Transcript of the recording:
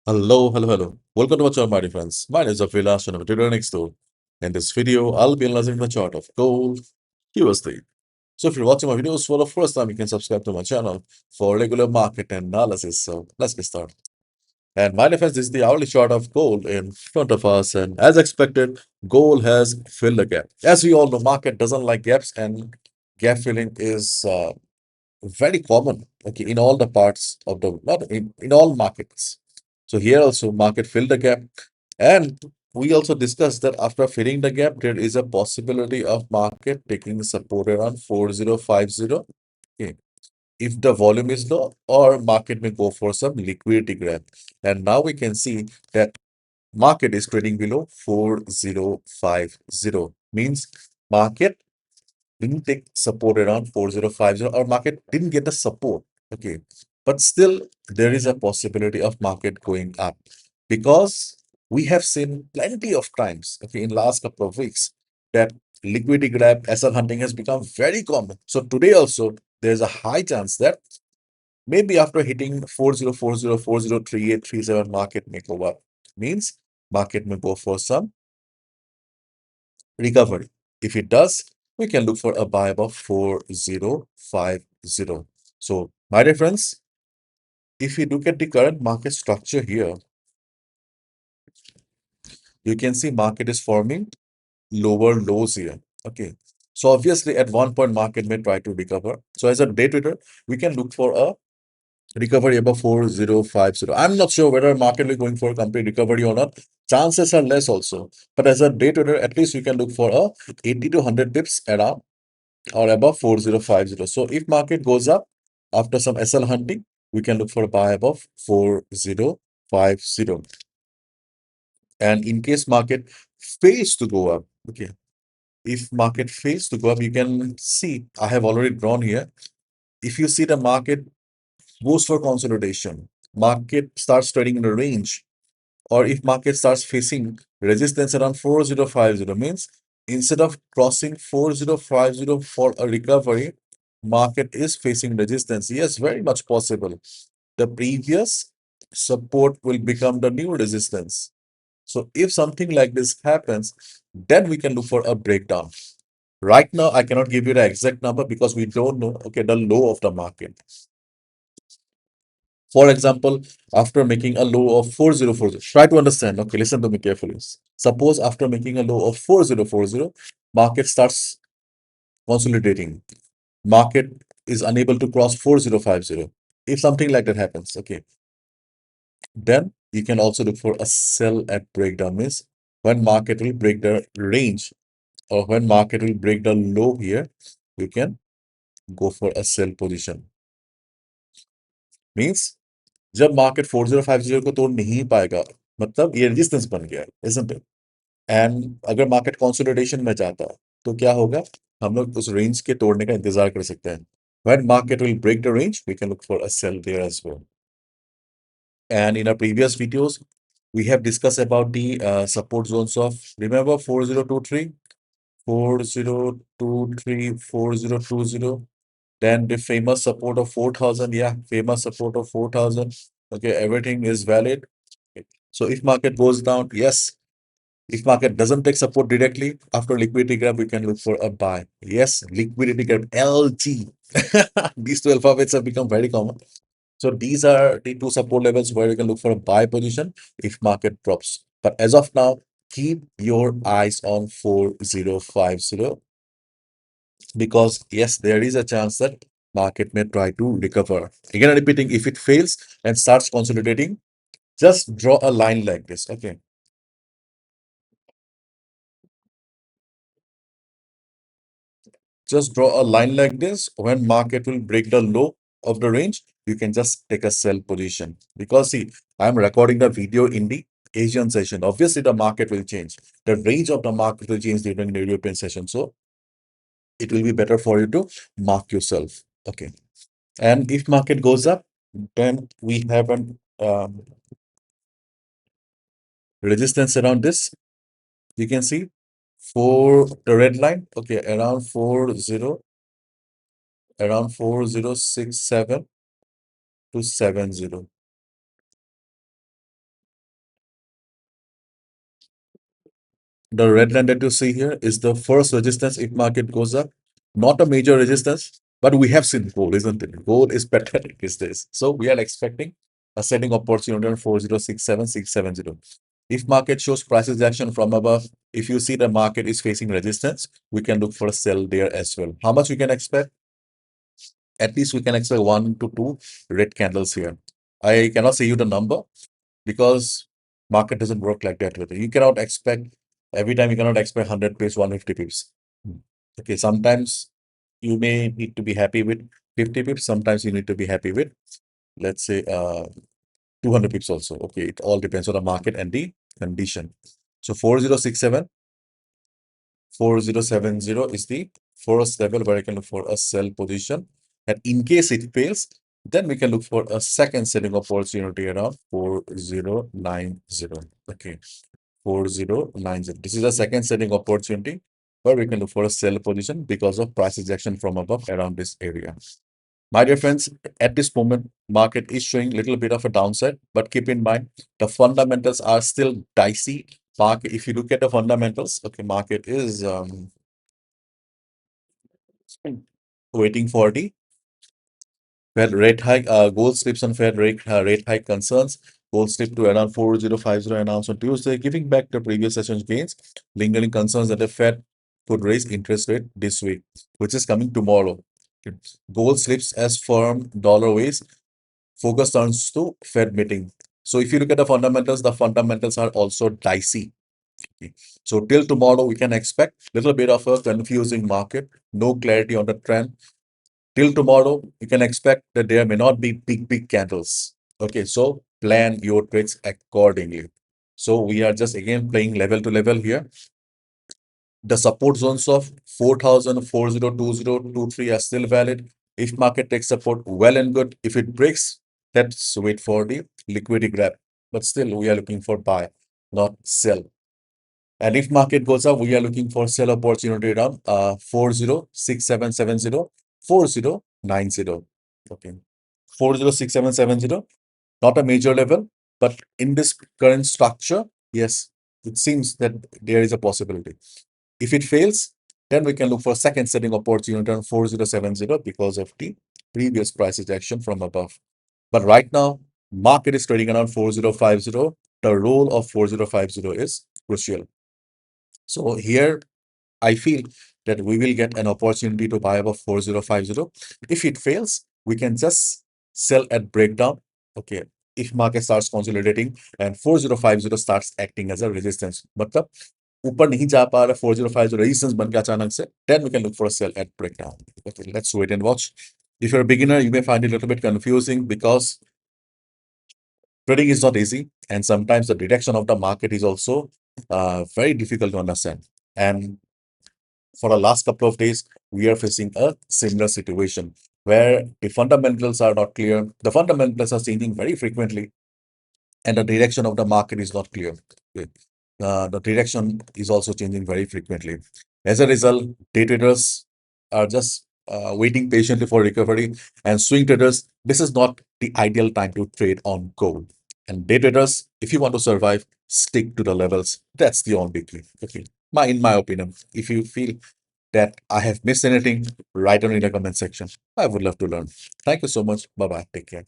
Hello. Welcome to my channel, my dear friends. My name is ABHILASH and I'm a trader next door. In this video, I'll be analyzing the chart of gold USD. So if you're watching my videos for the first time, you can subscribe to my channel for regular market analysis. So let's get started. And my dear friends, this is the hourly chart of gold in front of us. And as expected, gold has filled the gap. As we all know, market doesn't like gaps, and gap filling is very common, okay, in all the parts of the, not in all markets. So here also market filled the gap, and we also discussed that after filling the gap there is a possibility of market taking support around 4050, okay, if the volume is low, or market may go for some liquidity grab. And now we can see that market is trading below 4050, means market didn't take support around 4050, or market didn't get the support, okay, but still there is a possibility of market going up, because we have seen plenty of times, okay, in last couple of weeks, that liquidity grab SL hunting has become very common. So today also there's a high chance that maybe after hitting 4040 403837, market may go up, means market may go for some recovery. If it does, we can look for a buy above 4050. So, my dear friends, if you look at the current market structure here, you can see market is forming lower lows here. Okay. So obviously at one point market may try to recover. So as a day trader, we can look for a recovery above 4050. I'm not sure whether market will going for a complete recovery or not. Chances are less also. But as a day trader, at least you can look for a 80 to 100 pips around or above 4050. So if market goes up after some SL hunting, we can look for a buy above 4050. And in case market fails to go up, okay, if market fails to go up, you can see I have already drawn here. If you see the market goes for consolidation, market starts trading in a range, or if market starts facing resistance around 4050, means instead of crossing 4050 for a recovery, market is facing resistance. Yes, very much possible. The previous support will become the new resistance. So if something like this happens, then we can look for a breakdown. Right now, I cannot give you the exact number because we don't know, okay, the low of the market. For example, after making a low of 4040, try to understand. Okay, listen to me carefully. Suppose after making a low of 4040, market starts consolidating. Market is unable to cross 4050. If something like that happens, okay, then you can also look for a sell at breakdown. Means when market will break the range, or when market will break the low here, you can go for a sell position. Means जब market 4050 को तोड़ नहीं पाएगा, मतलब ये resistance बन गया, isn't it? And अगर मार्केट कंसोलिडेशन में जाता है तो क्या होगा, हम लोग उस रेंज के तोड़ने का इंतजार कर सकते हैं. When market will break the range, we can look for a sell there as well. And in our previous videos, we have discussed about the support zones of, remember, 4023, 4023, 4020. Then the famous support of 4000. Yeah, famous support of 4000. Okay, everything is valid. Okay. So if market goes down, yes. If market doesn't take support directly after liquidity grab, we can look for a buy. Yes, liquidity grab, LG. These two alphabets have become very common. So these are the two support levels where you can look for a buy position if market drops. But as of now, keep your eyes on 4050, because yes, there is a chance that market may try to recover. Again, I'm repeating, if it fails and starts consolidating, just draw a line like this. Okay. Just draw a line like this. When market will break the low of the range, you can just take a sell position. Because see, I'm recording the video in the Asian session. Obviously, the market will change. The range of the market will change during the European session. So it will be better for you to mark yourself. Okay. And if market goes up, then we have an resistance around this. You can see for the red line, okay, around 4067 to 70. the red line that you see here is the first resistance if market goes up. Not a major resistance, but we have seen gold, isn't it? Gold is pathetic these days. So we are expecting a selling opportunity on 4067,670. If market shows price rejection from above, if you see the market is facing resistance, we can look for a sell there as well. How much we can expect? At least we can expect 1 to 2 red candles here. I cannot say you the number because market doesn't work like that with it. You cannot expect every time, you cannot expect 100 pips, 150 pips. Okay, sometimes you may need to be happy with 50 pips, sometimes you need to be happy with, let's say, 200 pips also. Okay, it all depends on the market and the condition. So 4070 is the first level where I can look for a sell position. And in case it fails, then we can look for a second selling opportunity around 4090. Okay, 4090. This is a second selling opportunity where we can look for a sell position because of price rejection from above around this area. My dear friends, at this moment, market is showing a little bit of a downside, but keep in mind the fundamentals are still dicey. Market, if you look at the fundamentals, okay, market is waiting for the Fed rate hike, gold slips on Fed rate hike concerns. Gold slipped to around 4050 announced on Tuesday, giving back the previous session's gains. Lingering concerns that the Fed could raise interest rate this week, which is coming tomorrow. Gold slips as firm dollar weighs. Focus turns to Fed meeting. So if you look at the fundamentals are also dicey. Okay. So till tomorrow, we can expect a little bit of a confusing market, no clarity on the trend. Till tomorrow, you can expect that there may not be big candles. Okay, so plan your trades accordingly. So we are just again playing level to level here. The support zones of 4,000, 402023 are still valid. If market takes support, well and good. If it breaks, let's wait for the liquidity grab. But still, we are looking for buy, not sell. And if market goes up, we are looking for sell opportunity around 406770, 4090. Okay. 406770, not a major level, but in this current structure, yes, it seems that there is a possibility. If it fails, then we can look for second setting opportunity on 4070 because of the previous price rejection from above. But right now, market is trading around 4050. The role of 4050 is crucial. So here I feel that we will get an opportunity to buy above 4050. If it fails, we can just sell at breakdown. Okay. If market starts consolidating and 4050 starts acting as a resistance, मतलब ऊपर नहीं जा पा रहा 4050 resistance बन के अचानक से, then we can look for a sell at breakdown. Okay, let's wait and watch. If you're a beginner, you may find it a little bit confusing because trading is not easy, and sometimes the direction of the market is also very difficult to understand. And for the last couple of days, we are facing a similar situation where the fundamentals are not clear. The fundamentals are changing very frequently, and the direction of the market is not clear. Okay. The direction is also changing very frequently. As a result, day traders are just waiting patiently for recovery, and swing traders, this is not the ideal time to trade on gold. And day traders, if you want to survive, stick to the levels. That's the only key. Okay. In my opinion, if you feel that I have missed anything, write on in the comment section. I would love to learn. Thank you so much. Bye bye. Take care.